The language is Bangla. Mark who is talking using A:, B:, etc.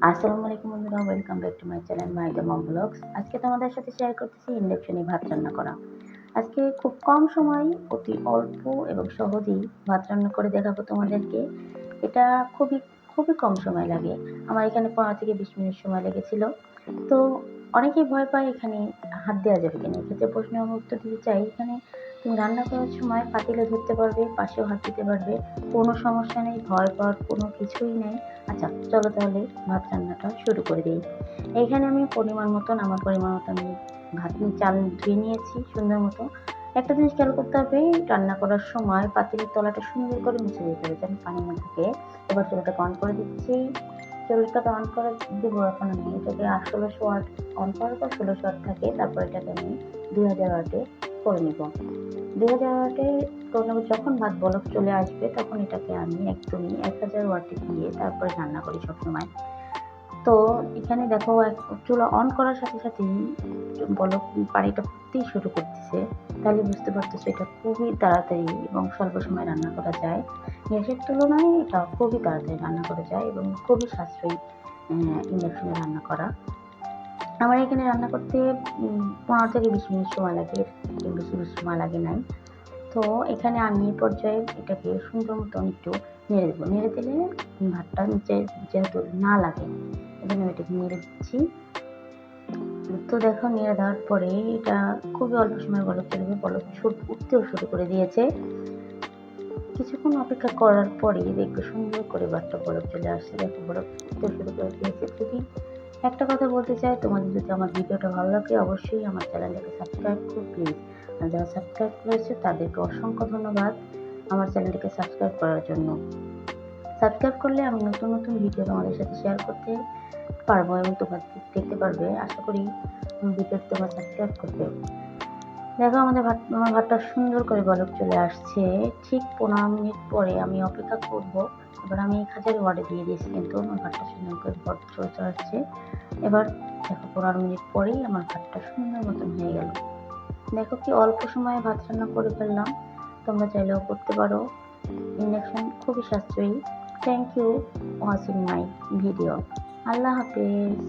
A: আসসালামু আলাইকুম বন্ধুরা, welcome back to my channel Maida Mom Vlogs. আজকে তোমাদের সাথে শেয়ার করতেছি ইন্ডাকশনে ভাত রান্না করা। আজকে খুব কম সময় অতি অল্প এবং সহজেই ভাত রান্না করে দেখাবো তোমাদেরকে। এটা খুবই খুবই কম সময় লাগে। আমার এখানে 15 থেকে 20 মিনিট সময় লেগেছিল। তো অনেকেই ভয় পায় এখানে হাত দেওয়া যাবে কিনা। এক্ষেত্রে প্রশ্নের আমি উত্তর দিতে চাই, এখানে তুমি রান্না করার সময় পাতিলে ধরতে পারবে, পাশেও হাত দিতে পারবে। কোনো সমস্যা নেই, ভয় পাওয়ার কোনো কিছুই নেই। আচ্ছা, চলো তাহলে ভাত রান্নাটা শুরু করে দিই। এইখানে আমি আমার পরিমাণ মতো আমি চাল ধুয়ে নিয়েছি সুন্দর মতো। একটা জিনিস খেয়াল করতে হবে, রান্না করার সময় পাতিলের তলাটা সুন্দর করে মুছে দিতে হবে যেন পানি না থাকে। এবার চুলাটাকে অন করে দিচ্ছি। চুলাটাকে অন করে দেবো এখন আমি এটাকে 1600 ওয়াট অন করার পর 1600 ওয়াট থাকে, তারপর এটাকে আমি 2000 ওয়াটে করে নিব। 2000 ওয়াটে করে নেব। যখন ভাত বলক চলে আসবে তখন এটাকে আমি একদমই 1000 ওয়াটে দিয়ে তারপরে রান্না করি সবসময়। তো এখানে দেখো চুলা অন করার সাথে সাথেই বলক পানিটা ফুটতেই শুরু করতেছে। তাহলে বুঝতে পারতেছো এটা খুবই তাড়াতাড়ি এবং স্বল্প সময়ে রান্না করা যায়। গ্যাসের তুলনায় এটা খুবই তাড়াতাড়ি রান্না করা যায় এবং খুবই সাশ্রয়ী ইন্ডাকশনে রান্না করা। আমার এখানে রান্না করতে 15 থেকে 20 মিনিট সময় লাগে, এর বেশি সময় লাগে নাই। তো এখানে আমি এই পর্যায়ে এটাকে সুন্দর মতন একটু নেড়ে দেবো। নেড়ে দিলে ভাতটা নিচে যেহেতু না লাগে, এজন্য আমি এটাকে নেড়ে দিচ্ছি। তো দেখো নেড়ে দেওয়ার পরে এটা খুবই অল্প সময় বলক চলে যাবে, বলক উঠতেও শুরু করে দিয়েছে। কিছুক্ষণ অপেক্ষা করার পরে দেখবে সুন্দর করে ভাতটা বলক চলে আসছে। দেখো বলক উঠতেও শুরু করে দিয়েছে। যদি একটা কথা বলতে চাই, তোমাদের যদি আমার ভিডিওটা ভালো লাগে অবশ্যই আমার চ্যানেলটাকে সাবস্ক্রাইব করো প্লিজ। আর যারা সাবস্ক্রাইব করেছে তাদেরকে অসংখ্য ধন্যবাদ আমার চ্যানেলটিকে সাবস্ক্রাইব করার জন্য। সাবস্ক্রাইব করলে আমি নতুন নতুন ভিডিও তোমাদের সাথে শেয়ার করতে পারবো এবং তোমরা দেখতে পারবে। আশা করি ভিডিওটি তোমরা সাবস্ক্রাইব করবে। দেখো আমার ভাতটা সুন্দর করে বলক চলে আসছে। ঠিক 15 মিনিট পরে আমি অপেক্ষা করব। এবার আমি 1000 ওয়াটে দিয়ে দিয়েছি, কিন্তু আমার ভাতটা সুন্দর করে বলক চলে আসছে। এবার দেখো 15 মিনিট পরেই আমার ভাতটা সুন্দর মতন হয়ে গেল। দেখো কি অল্প সময়ে ভাত রান্না করে ফেললাম। তোমরা চাইলেও করতে পারো। ইন্ডাকশন খুবই সাশ্রয়ী। Thank you watching my video. আল্লাহ হাফেজ।